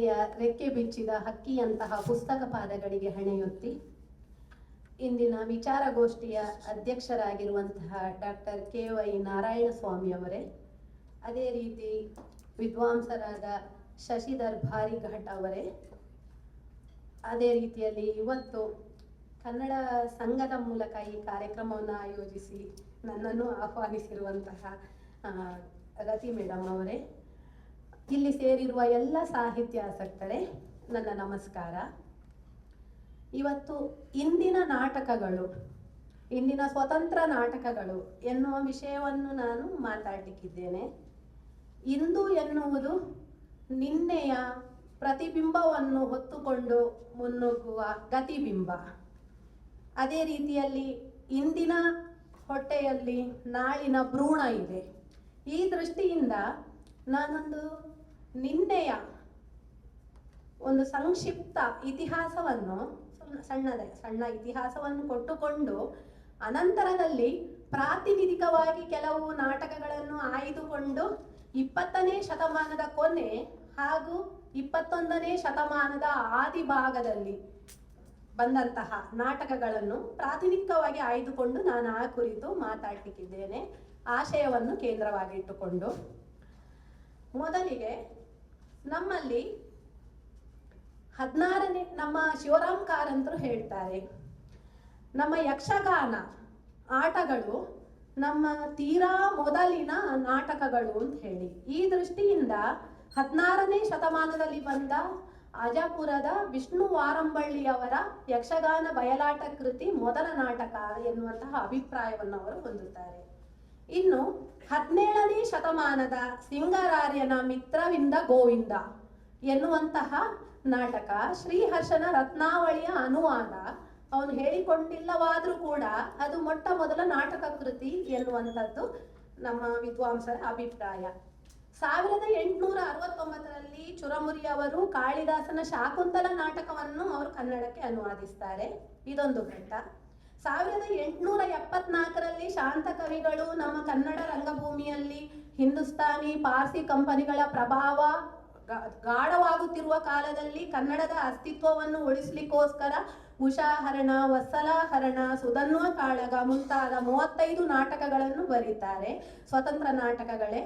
ಕಥೆಯ ರೆಕ್ಕೆ ಬಿಚ್ಚಿದ ಹಕ್ಕಿಯಂತಹ ಪುಸ್ತಕ ಪಾದಗಳಿಗೆ ಹಣೆಯೊತ್ತಿ ಇಂದಿನ ವಿಚಾರಗೋಷ್ಠಿಯ ಅಧ್ಯಕ್ಷರಾಗಿರುವಂತಹ ಡಾಕ್ಟರ್ ಕೆ.ವೈ. ನಾರಾಯಣಸ್ವಾಮಿ ಅವರೇ, ಅದೇ ರೀತಿ ವಿದ್ವಾಂಸರಾದ ಶಶಿಧರ್ ಭಾರಿಘಾಟ್ ಅವರೇ, ಅದೇ ರೀತಿಯಲ್ಲಿ ಇವತ್ತು ಕನ್ನಡ ಸಂಘದ ಮೂಲಕ ಈ ಕಾರ್ಯಕ್ರಮವನ್ನು ಆಯೋಜಿಸಿ ನನ್ನನ್ನು ಆಹ್ವಾನಿಸಿರುವಂತಹ ರತಿ ಮೇಡಮ್ ಅವರೇ, ಇಲ್ಲಿ ಸೇರಿರುವ ಎಲ್ಲ ಸಾಹಿತ್ಯಾಸಕ್ತರೇ, ನನ್ನ ನಮಸ್ಕಾರ. ಇವತ್ತು ಇಂದಿನ ನಾಟಕಗಳು, ಇಂದಿನ ಸ್ವತಂತ್ರ ನಾಟಕಗಳು ಎನ್ನುವ ವಿಷಯವನ್ನು ನಾನು ಮಾತಾಡಲಿಕ್ಕಿದ್ದೇನೆ. ಇಂದು ಎನ್ನುವುದು ನಿನ್ನೆಯ ಪ್ರತಿಬಿಂಬವನ್ನು ಹೊತ್ತುಕೊಂಡು ಮುನ್ನುಗ್ಗುವ ಗತಿಬಿಂಬ. ಅದೇ ರೀತಿಯಲ್ಲಿ ಇಂದಿನ ಹೊಟ್ಟೆಯಲ್ಲಿ ನಾಳಿನ ಭ್ರೂಣ ಇದೆ. ಈ ದೃಷ್ಟಿಯಿಂದ ನಾನೊಂದು ನಿನ್ನೆಯ ಒಂದು ಸಂಕ್ಷಿಪ್ತ ಇತಿಹಾಸವನ್ನು, ಸಣ್ಣ ಇತಿಹಾಸವನ್ನು ಕೊಟ್ಟುಕೊಂಡು ಅನಂತರದಲ್ಲಿ ಪ್ರಾತಿನಿಧಿಕವಾಗಿ ಕೆಲವು ನಾಟಕಗಳನ್ನು ಆಯ್ದುಕೊಂಡು 20ನೇ ಶತಮಾನದ ಕೊನೆ ಹಾಗೂ 21ನೇ ಶತಮಾನದ ಆದಿ ಭಾಗದಲ್ಲಿ ಬಂದಂತಹ ನಾಟಕಗಳನ್ನು ಪ್ರಾತಿನಿಧಿಕವಾಗಿ ಆಯ್ದುಕೊಂಡು ನಾನು ಆ ಕುರಿತು ಮಾತಾಡಲಿಕ್ಕಿದ್ದೇನೆ, ಆಶಯವನ್ನು ಕೇಂದ್ರವಾಗಿಟ್ಟುಕೊಂಡು. ಮೊದಲಿಗೆ ನಮ್ಮಲ್ಲಿ 16ನೇ, ನಮ್ಮ ಶಿವರಾಮ್ ಕಾರಂತರು ಹೇಳ್ತಾರೆ, ನಮ್ಮ ಯಕ್ಷಗಾನ ಆಟಗಳು ನಮ್ಮ ತೀರಾ ಮೊದಲಿನ ನಾಟಕಗಳು ಅಂತ ಹೇಳಿ. ಈ ದೃಷ್ಟಿಯಿಂದ 16ನೇ ಶತಮಾನದಲ್ಲಿ ಬಂದ ಅಜಪುರದ ವಿಷ್ಣು ವಾರಂಬಳ್ಳಿಯವರ ಯಕ್ಷಗಾನ ಬಯಲಾಟ ಕೃತಿ ಮೊದಲ ನಾಟಕ ಎನ್ನುವಂತಹ ಅಭಿಪ್ರಾಯವನ್ನು ಅವರು ಹೊಂದುತ್ತಾರೆ. ಇನ್ನು 17ನೇ ಶತಮಾನದ ಸಿಂಗರಾರ್ಯನ ಮಿತ್ರವಿಂದ ಗೋವಿಂದ ಎನ್ನುವಂತಹ ನಾಟಕ ಶ್ರೀಹರ್ಷನ ರತ್ನಾವಳಿಯ ಅನುವಾದ. ಅವನು ಹೇಳಿಕೊಂಡಿಲ್ಲವಾದರೂ ಕೂಡ ಅದು ಮೊಟ್ಟ ಮೊದಲ ನಾಟಕ ಕೃತಿ ಎನ್ನುವಂಥದ್ದು ನಮ್ಮ ವಿದ್ವಾಂಸರ ಅಭಿಪ್ರಾಯ. 1869ರಲ್ಲಿ ಚುರಮುರಿ ಅವರು ಕಾಳಿದಾಸನ ಶಾಕುಂತಲ ನಾಟಕವನ್ನು ಅವರು ಕನ್ನಡಕ್ಕೆ ಅನುವಾದಿಸ್ತಾರೆ. ಇದೊಂದು ಘಟ್ಟ. 1874ರಲ್ಲಿ ಶಾಂತ ಕವಿಗಳು ನಮ್ಮ ಕನ್ನಡ ರಂಗಭೂಮಿಯಲ್ಲಿ ಹಿಂದೂಸ್ತಾನಿ ಪಾರ್ಸಿ ಕಂಪನಿಗಳ ಪ್ರಭಾವ ಗಾಢವಾಗುತ್ತಿರುವ ಕಾಲದಲ್ಲಿ ಕನ್ನಡದ ಅಸ್ತಿತ್ವವನ್ನು ಉಳಿಸಲಿಕ್ಕೋಸ್ಕರ ಉಷಾಹರಣ, ವತ್ಸಲಾಹರಣ, ಸುಧನ್ವ ಕಾಳಗ ಮುಂತಾದ 35 ನಾಟಕಗಳನ್ನು ಬರೀತಾರೆ, ಸ್ವತಂತ್ರ ನಾಟಕಗಳೇ.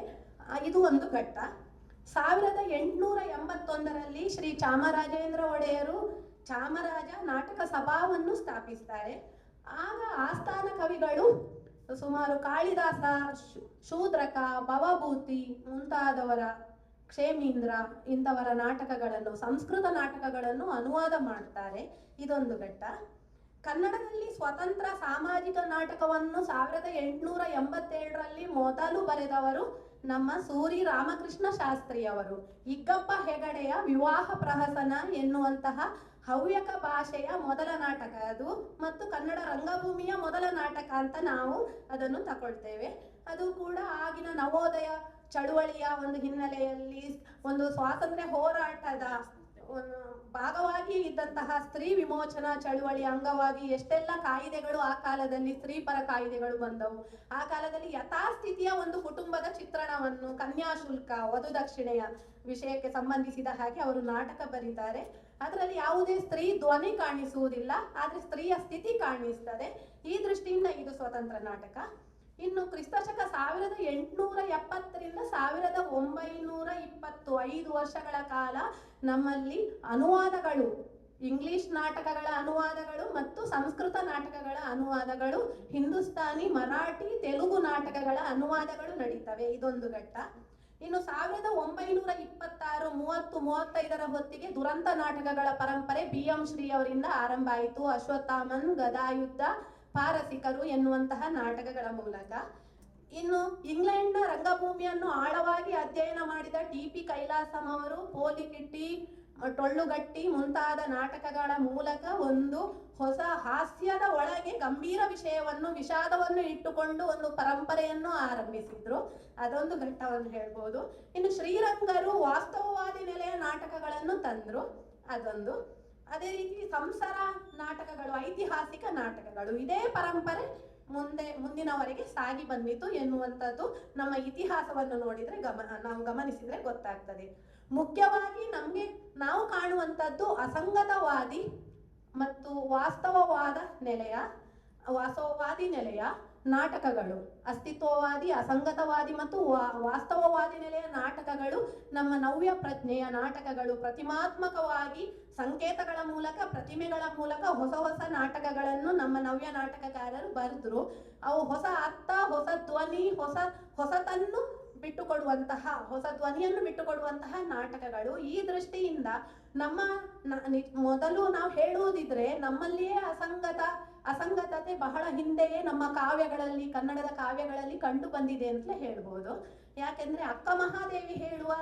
ಇದು ಒಂದು ಘಟ್ಟ. 1881ರಲ್ಲಿ ಶ್ರೀ ಚಾಮರಾಜೇಂದ್ರ ಒಡೆಯರು ಚಾಮರಾಜ ನಾಟಕ ಸಭಾವನ್ನು ಸ್ಥಾಪಿಸ್ತಾರೆ. ಆಗ ಆಸ್ಥಾನ ಕವಿಗಳು ಸುಮಾರು ಕಾಳಿದಾಸ, ಶೂದ್ರಕ, ಭವಭೂತಿ ಮುಂತಾದವರ, ಕ್ಷೇಮೀಂದ್ರ ಇಂಥವರ ನಾಟಕಗಳನ್ನು, ಸಂಸ್ಕೃತ ನಾಟಕಗಳನ್ನು ಅನುವಾದ ಮಾಡ್ತಾರೆ. ಇದೊಂದು ಘಟ್ಟ. ಕನ್ನಡದಲ್ಲಿ ಸ್ವತಂತ್ರ ಸಾಮಾಜಿಕ ನಾಟಕವನ್ನು 1887ರಲ್ಲಿ ಮೊದಲು ಬರೆದವರು ನಮ್ಮ ಸೂರಿ ರಾಮಕೃಷ್ಣ ಶಾಸ್ತ್ರಿಯವರು. ಇಗ್ಗಪ್ಪ ಹೆಗಡೆಯ ವಿವಾಹ ಪ್ರಹಸನ ಎನ್ನುವಂತಹ ಹವ್ಯಕ ಭಾಷೆಯ ಮೊದಲ ನಾಟಕ ಅದು, ಮತ್ತು ಕನ್ನಡ ರಂಗಭೂಮಿಯ ಮೊದಲ ನಾಟಕ ಅಂತ ನಾವು ಅದನ್ನು ತಗೊಳ್ತೇವೆ. ಅದು ಕೂಡ ಆಗಿನ ನವೋದಯ ಚಳುವಳಿಯ ಒಂದು ಹಿನ್ನೆಲೆಯಲ್ಲಿ, ಒಂದು ಸ್ವಾತಂತ್ರ್ಯ ಹೋರಾಟದ ಭಾಗವಾಗಿ ಇದ್ದಂತಹ ಸ್ತ್ರೀ ವಿಮೋಚನಾ ಚಳುವಳಿಯ ಅಂಗವಾಗಿ ಎಷ್ಟೆಲ್ಲ ಕಾಯಿದೆಗಳು ಆ ಕಾಲದಲ್ಲಿ, ಸ್ತ್ರೀಪರ ಕಾಯಿದೆಗಳು ಬಂದವು. ಆ ಕಾಲದಲ್ಲಿ ಯಥಾಸ್ಥಿತಿಯ ಒಂದು ಕುಟುಂಬದ ಚಿತ್ರಣವನ್ನು, ಕನ್ಯಾಶುಲ್ಕ, ವಧು ದಕ್ಷಿಣೆಯ ವಿಷಯಕ್ಕೆ ಸಂಬಂಧಿಸಿದ ಹಾಗೆ ಅವರು ನಾಟಕ ಬರೀತಾರೆ. ಅದರಲ್ಲಿ ಯಾವುದೇ ಸ್ತ್ರೀ ಧ್ವನಿ ಕಾಣಿಸುವುದಿಲ್ಲ, ಆದರೆ ಸ್ತ್ರೀಯ ಸ್ಥಿತಿ ಕಾಣಿಸ್ತದೆ. ಈ ದೃಷ್ಟಿಯಿಂದ ಇದು ಸ್ವತಂತ್ರ ನಾಟಕ. ಇನ್ನು ಕ್ರಿಸ್ತಶಕ 1870ರಿಂದ 1920, 5 ವರ್ಷಗಳ ಕಾಲ ನಮ್ಮಲ್ಲಿ ಅನುವಾದಗಳು, ಇಂಗ್ಲಿಷ್ ನಾಟಕಗಳ ಅನುವಾದಗಳು ಮತ್ತು ಸಂಸ್ಕೃತ ನಾಟಕಗಳ ಅನುವಾದಗಳು, ಹಿಂದೂಸ್ತಾನಿ, ಮರಾಠಿ, ತೆಲುಗು ನಾಟಕಗಳ ಅನುವಾದಗಳು ನಡೀತವೆ. ಇದೊಂದು ಘಟ್ಟ. ಇನ್ನು 1926, 30, 35ರ ಹೊತ್ತಿಗೆ ದುರಂತ ನಾಟಕಗಳ ಪರಂಪರೆ BM ಶ್ರೀ ಅವರಿಂದ ಆರಂಭ ಆಯಿತು. ಅಶ್ವತ್ಥಾಮನ್, ಗದಾಯುದ್ಧ, ಪಾರಸಿಕರು ಎನ್ನುವಂತಹ ನಾಟಕಗಳ ಮೂಲಕ. ಇನ್ನು ಇಂಗ್ಲೆಂಡ್ನ ರಂಗಭೂಮಿಯನ್ನು ಆಳವಾಗಿ ಅಧ್ಯಯನ ಮಾಡಿದ TP ಕೈಲಾಸಂ ಅವರು ಪೋಲಿಕಿಟ್ಟಿ, ಟೊಳ್ಳುಗಟ್ಟಿ ಮುಂತಾದ ನಾಟಕಗಳ ಮೂಲಕ ಒಂದು ಹೊಸ ಹಾಸ್ಯದ ಒಳಗೆ ಗಂಭೀರ ವಿಷಯವನ್ನು, ವಿಷಾದವನ್ನು ಇಟ್ಟುಕೊಂಡು ಒಂದು ಪರಂಪರೆಯನ್ನು ಆರಂಭಿಸಿದ್ರು. ಅದೊಂದು ಘಟ್ಟವನ್ನು ಹೇಳ್ಬೋದು. ಇನ್ನು ಶ್ರೀರಂಗರು ವಾಸ್ತವವಾದಿ ನೆಲೆಯ ನಾಟಕಗಳನ್ನು ತಂದ್ರು, ಅದೊಂದು. ಅದೇ ರೀತಿ ಸಂಸಾರ ನಾಟಕಗಳು, ಐತಿಹಾಸಿಕ ನಾಟಕಗಳು, ಇದೇ ಪರಂಪರೆ ಮುಂದಿನವರೆಗೆ ಸಾಗಿ ಬಂದಿತು ಎನ್ನುವಂಥದ್ದು ನಮ್ಮ ಇತಿಹಾಸವನ್ನು ನೋಡಿದ್ರೆ ನಾವು ಗಮನಿಸಿದ್ರೆ ಗೊತ್ತಾಗ್ತದೆ. ಮುಖ್ಯವಾಗಿ ನಮಗೆ ನಾವು ಕಾಣುವಂಥದ್ದು ಅಸಂಗತವಾದಿ ಮತ್ತು ವಾಸ್ತವವಾದಿ ನೆಲೆಯ ನಾಟಕಗಳು. ಅಸ್ತಿತ್ವವಾದಿ, ಅಸಂಗತವಾದಿ ಮತ್ತು ವಾಸ್ತವವಾದಿ ನೆಲೆಯ ನಾಟಕಗಳು ನಮ್ಮ ನವ್ಯ ಪ್ರಜ್ಞೆಯ ನಾಟಕಗಳು. ಪ್ರತಿಮಾತ್ಮಕವಾಗಿ ಸಂಕೇತಗಳ ಮೂಲಕ, ಪ್ರತಿಮೆಗಳ ಮೂಲಕ ಹೊಸ ಹೊಸ ನಾಟಕಗಳನ್ನು ನಮ್ಮ ನವ್ಯ ನಾಟಕಕಾರರು ಬರೆದ್ರು. ಅವು ಹೊಸ ಅರ್ಥ, ಹೊಸ ಧ್ವನಿ, ಹೊಸತನ್ನು ಹೊಸ ಧ್ವನಿಯನ್ನು ಬಿಟ್ಟುಕೊಡುವಂತಹ ನಾಟಕಗಳು. ಈ ದೃಷ್ಟಿಯಿಂದ ನಮ್ಮ ಮೊದಲು ನಾವು ಹೇಳುವುದಿದ್ರೆ ನಮ್ಮಲ್ಲಿಯೇ ಅಸಂಗತತೆ ಬಹಳ ಹಿಂದೆಯೇ ನಮ್ಮ ಕಾವ್ಯಗಳಲ್ಲಿ, ಕನ್ನಡದ ಕಾವ್ಯಗಳಲ್ಲಿ ಕಂಡು ಬಂದಿದೆ ಅಂತಲೇ ಹೇಳ್ಬೋದು. ಯಾಕೆಂದ್ರೆ ಅಕ್ಕ ಮಹಾದೇವಿ ಹೇಳುವ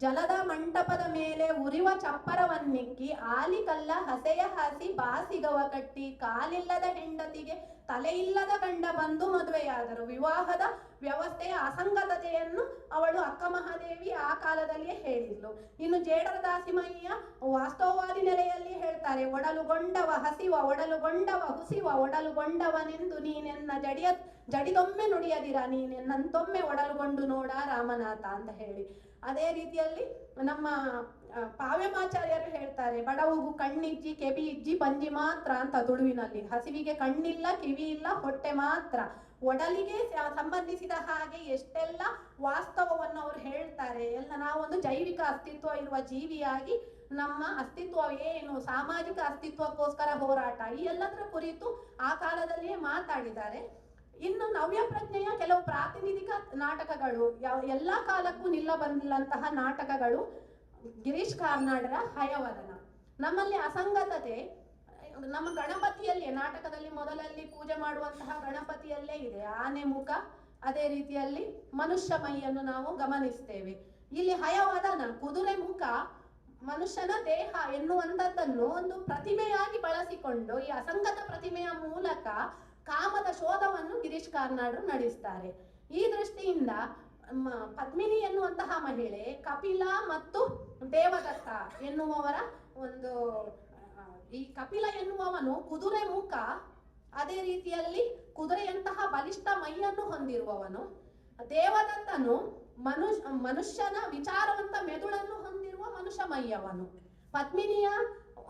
ಜಲದ ಮಂಟಪದ ಮೇಲೆ ಉರಿವ ಚಪ್ಪರವನ್ನಿಕ್ಕಿ ಆಲಿಕಲ್ಲ ಹಸೆಯ ಹಾಸಿ ಬಾಸಿಗವ ಕಟ್ಟಿ ಕಾಲಿಲ್ಲದ ಹೆಂಡತಿಗೆ ತಲೆಯಿಲ್ಲದ ಗಂಡ ಬಂದು ಮದುವೆಯಾದರು. ವಿವಾಹದ ವ್ಯವಸ್ಥೆಯ ಅಸಂಗತತೆಯನ್ನು ಅವಳು ಅಕ್ಕ ಮಹಾದೇವಿ ಆ ಕಾಲದಲ್ಲಿಯೇ ಹೇಳಿದ್ಲು. ಇನ್ನು ಜೇಡರ ದಾಸಿಮಯ್ಯ ವಾಸ್ತವವಾದಿ ನೆಲೆಯಲ್ಲಿ ಹೇಳ್ತಾರೆ, ಒಡಲುಗೊಂಡವ ಹಸಿವ, ಒಡಲುಗೊಂಡವ ಹುಸಿವ, ಒಡಲುಗೊಂಡವನೆಂದು ನೀನೆನ್ನ ಜಡಿದೊಮ್ಮೆ ನುಡಿಯದಿರ, ನೀನೆನ್ನಂತೊಮ್ಮೆ ಒಡಲುಗೊಂಡು ನೋಡ ರಾಮನಾಥ ಅಂತ ಹೇಳಿ. ಅದೇ ರೀತಿಯಲ್ಲಿ ನಮ್ಮ ಪಾವ್ಯಮಾಚಾರ್ಯರು ಹೇಳ್ತಾರೆ, ಬಡವುಗು ಕಣ್ಣಿಜ್ಜಿ ಕೆಬಿ ಇಜ್ಜಿ ಬಂಜಿ ಮಾತ್ರ ಅಂತ ತುಳುವಿನಲ್ಲಿ. ಹಸಿವಿಗೆ ಕಣ್ಣಿಲ್ಲ, ಕಿವಿ ಇಲ್ಲ, ಹೊಟ್ಟೆ ಮಾತ್ರ. ಒಡಲಿಗೆ ಸಂಬಂಧಿಸಿದ ಹಾಗೆ ಎಷ್ಟೆಲ್ಲ ವಾಸ್ತವವನ್ನು ಅವರು ಹೇಳ್ತಾರೆ. ಎಲ್ಲ ನಾವೊಂದು ಜೈವಿಕ ಅಸ್ತಿತ್ವ ಇರುವ ಜೀವಿಯಾಗಿ ನಮ್ಮ ಅಸ್ತಿತ್ವ ಏನು, ಸಾಮಾಜಿಕ ಅಸ್ತಿತ್ವಕ್ಕೋಸ್ಕರ ಹೋರಾಟ, ಈ ಎಲ್ಲದರ ಕುರಿತು ಆ ಕಾಲದಲ್ಲಿಯೇ ಮಾತಾಡಿದ್ದಾರೆ. ಇನ್ನು ನವ್ಯ ಪ್ರಜ್ಞೆಯ ಕೆಲವು ಪ್ರಾತಿನಿಧಿಕ ನಾಟಕಗಳು, ಎಲ್ಲಾ ಕಾಲಕ್ಕೂ ನಿಲ್ಲಬಂದಂತಹ ನಾಟಕಗಳು. ಗಿರೀಶ್ ಕಾರ್ನಾಡರ ಹಯವದನ. ನಮ್ಮಲ್ಲಿ ಅಸಂಗತತೆ ನಮ್ಮ ಗಣಪತಿಯಲ್ಲೇ, ನಾಟಕದಲ್ಲಿ ಮೊದಲಲ್ಲಿ ಪೂಜೆ ಮಾಡುವಂತಹ ಗಣಪತಿಯಲ್ಲೇ ಇದೆ. ಆನೆ ಮುಖ, ಅದೇ ರೀತಿಯಲ್ಲಿ ಮನುಷ್ಯ ಮೈಯನ್ನು ನಾವು ಗಮನಿಸ್ತೇವೆ. ಇಲ್ಲಿ ಹಯವದನ, ಕುದುರೆ ಮುಖ, ಮನುಷ್ಯನ ದೇಹ ಎನ್ನುವಂಥದ್ದನ್ನು ಒಂದು ಪ್ರತಿಮೆಯಾಗಿ ಬಳಸಿಕೊಂಡು ಈ ಅಸಂಗತ ಪ್ರತಿಮೆಯ ಮೂಲಕ ಕಾಮದ ಶೋಧವನ್ನು ಗಿರೀಶ್ ಕಾರ್ನಾಡರು ನಡೆಸ್ತಾರೆ. ಈ ದೃಷ್ಟಿಯಿಂದ ಪದ್ಮಿನಿ ಎನ್ನುವಂತಹ ಮಹಿಳೆ, ಕಪಿಲ ಮತ್ತು ದೇವದತ್ತ ಎನ್ನುವವರ ಒಂದು, ಈ ಕಪಿಲ ಎನ್ನುವವನು ಕುದುರೆ ಮುಖ, ಅದೇ ರೀತಿಯಲ್ಲಿ ಕುದುರೆಯಂತಹ ಬಲಿಷ್ಠ ಮೈಯನ್ನು ಹೊಂದಿರುವವನು. ದೇವದತ್ತನು ಮನುಷ್ಯನ ವಿಚಾರವಂತ ಮೆದುಳನ್ನು ಹೊಂದಿರುವ ಮನುಷ್ಯ ಮೈಯವನು. ಪದ್ಮಿನಿಯ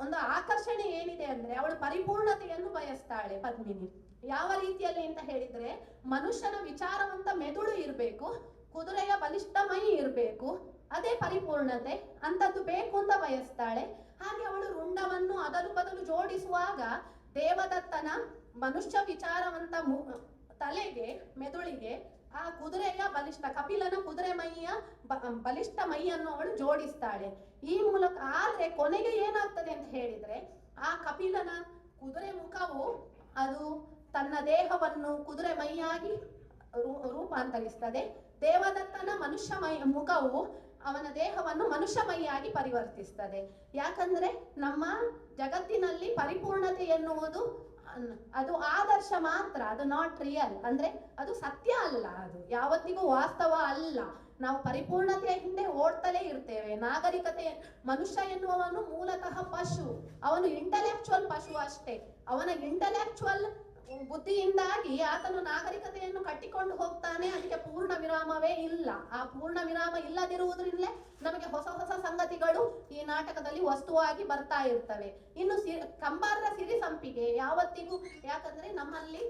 ಒಂದು ಆಕರ್ಷಣೆ ಏನಿದೆ ಅಂದ್ರೆ, ಅವಳು ಪರಿಪೂರ್ಣತೆಯನ್ನು ಬಯಸ್ತಾಳೆ. ಪದ್ಮಿನಿ ಯಾವ ರೀತಿಯಲ್ಲಿ ಅಂತ ಹೇಳಿದ್ರೆ, ಮನುಷ್ಯನ ವಿಚಾರವಂತ ಮೆದುಳು ಇರಬೇಕು, ಕುದುರೆಯ ಬಲಿಷ್ಠ ಮೈ ಇರಬೇಕು, ಅದೇ ಪರಿಪೂರ್ಣತೆ, ಅಂತದ್ದು ಬೇಕು ಅಂತ ಬಯಸ್ತಾಳೆ. ಹಾಗೆ ಅವಳು ರುಂಡವನ್ನು ಅದಲು ಬದಲು ಜೋಡಿಸುವಾಗ ದೇವದತ್ತನ ಮನುಷ್ಯ ವಿಚಾರವಂತ ತಲೆಗೆ, ಮೆದುಳಿಗೆ ಆ ಕುದುರೆಯ ಕಪಿಲನ ಕುದುರೆ ಮೈಯ ಬಲಿಷ್ಠ ಮೈಯನ್ನು ಅವಳು ಜೋಡಿಸ್ತಾಳೆ. ಈ ಮೂಲಕ ಆದ್ರೆ ಕೊನೆಗೆ ಏನಾಗ್ತದೆ ಅಂತ ಹೇಳಿದ್ರೆ, ಆ ಕಪಿಲನ ಕುದುರೆ ಮುಖವು ಅದು ತನ್ನ ದೇಹವನ್ನು ಕುದುರೆ ಮೈಯಾಗಿ ರೂಪಾಂತರಿಸ್ತದೆ. ದೇವದತ್ತನ ಮನುಷ್ಯ ಮುಖವು ಅವನ ದೇಹವನ್ನು ಮನುಷ್ಯ ಮೈಯಾಗಿ ಪರಿವರ್ತಿಸ್ತದೆ. ಯಾಕಂದ್ರೆ ನಮ್ಮ ಜಗತ್ತಿನಲ್ಲಿ ಪರಿಪೂರ್ಣತೆ ಎನ್ನುವುದು ಅದು ಆದರ್ಶ ಮಾತ್ರ, ಅದು ನಾಟ್ ರಿಯಲ್. ಅಂದ್ರೆ ಅದು ಸತ್ಯ ಅಲ್ಲ, ಅದು ಯಾವತ್ತಿಗೂ ವಾಸ್ತವ ಅಲ್ಲ. ನಾವು ಪರಿಪೂರ್ಣತೆಯ ಹಿಂದೆ ಓಡ್ತಲೇ ಇರ್ತೇವೆ. ಮನುಷ್ಯ ಎನ್ನುವವನು ಮೂಲತಃ ಪಶು, ಅವನು ಇಂಟೆಲೆಕ್ಚುವಲ್ ಪಶು ಅಷ್ಟೇ. ಅವನ ಇಂಟೆಲೆಕ್ಚುವಲ್ ಬುದ್ಧಿಯಿಂದಾಗಿ ಆತನು ನಾಗರಿಕತೆಯನ್ನು ಕಟ್ಟಿಕೊಂಡು ಹೋಗ್ತಾನೆ. ಅದಕ್ಕೆ ಪೂರ್ಣ ವಿರಾಮವೇ ಇಲ್ಲ. ಆ ಪೂರ್ಣ ವಿರಾಮ ಇಲ್ಲದಿರುವುದರಿಂದಲೇ ನಮಗೆ ಹೊಸ ಹೊಸ ಸಂಗತಿಗಳು ಈ ನಾಟಕದಲ್ಲಿ ವಸ್ತುವಾಗಿ ಬರ್ತಾ ಇರ್ತವೆ. ಇನ್ನು ಕಂಬಾರರ ಸಿರಿಸಂಪಿಗೆ ಯಾವತ್ತಿಗೂ, ಯಾಕಂದ್ರೆ ನಮ್ಮಲ್ಲಿ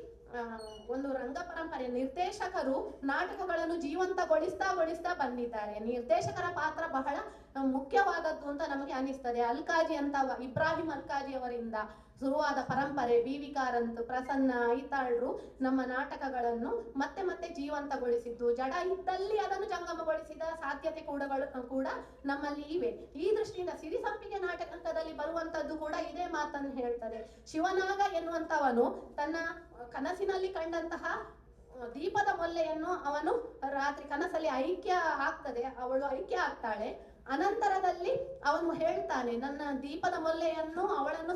ಒಂದು ರಂಗ ಪರಂಪರೆ, ನಿರ್ದೇಶಕರು ನಾಟಕಗಳನ್ನು ಜೀವಂತಗೊಳಿಸ್ತಾ ಬಂದಿದ್ದಾರೆ. ನಿರ್ದೇಶಕರ ಪಾತ್ರ ಬಹಳ ಮುಖ್ಯವಾದದ್ದು ಅಂತ ನಮಗೆ ಅನಿಸ್ತದೆ. ಅಲ್ಕಾಜಿ ಅಂತ ಇಬ್ರಾಹಿಂ ಅಲ್ಕಾಜಿ ಅವರಿಂದ ಶುರುವಾದ ಪರಂಪರೆ, ಬಿ.ವಿ. ಕಾರಂತ್, ಪ್ರಸನ್ನ ಐತಾಳ್ರು ನಮ್ಮ ನಾಟಕಗಳನ್ನು ಮತ್ತೆ ಮತ್ತೆ ಜೀವಂತಗೊಳಿಸಿದ್ದು, ಜಡ ಇದ್ದಲ್ಲಿ ಅದನ್ನು ಜಂಗಮಗೊಳಿಸಿದ ಸಾಧ್ಯತೆ ಕೂಡ ನಮ್ಮಲ್ಲಿ ಇವೆ. ಈ ದೃಷ್ಟಿಯಿಂದ ಸಿರಿಸಂಪಿಗೆ ನಾಟಕದಲ್ಲಿ ಬರುವಂತದ್ದು ಕೂಡ ಇದೇ ಮಾತನ್ನು ಹೇಳ್ತದೆ. ಶಿವನಾಗ ಎನ್ನುವಂತವನು ತನ್ನ ಕನಸಿನಲ್ಲಿ ಕಂಡಂತಹ ದೀಪದ ಮೊಲ್ಲೆಯನ್ನು ಅವನು ರಾತ್ರಿ ಕನಸಲ್ಲಿ ಅವಳು ಐಕ್ಯ ಆಗ್ತಾಳೆ. ಅನಂತರದಲ್ಲಿ ಅವನು ಹೇಳ್ತಾನೆ, ನನ್ನ ದೀಪದ ಮೊಲ್ಲೆಯನ್ನು ಅವಳನ್ನು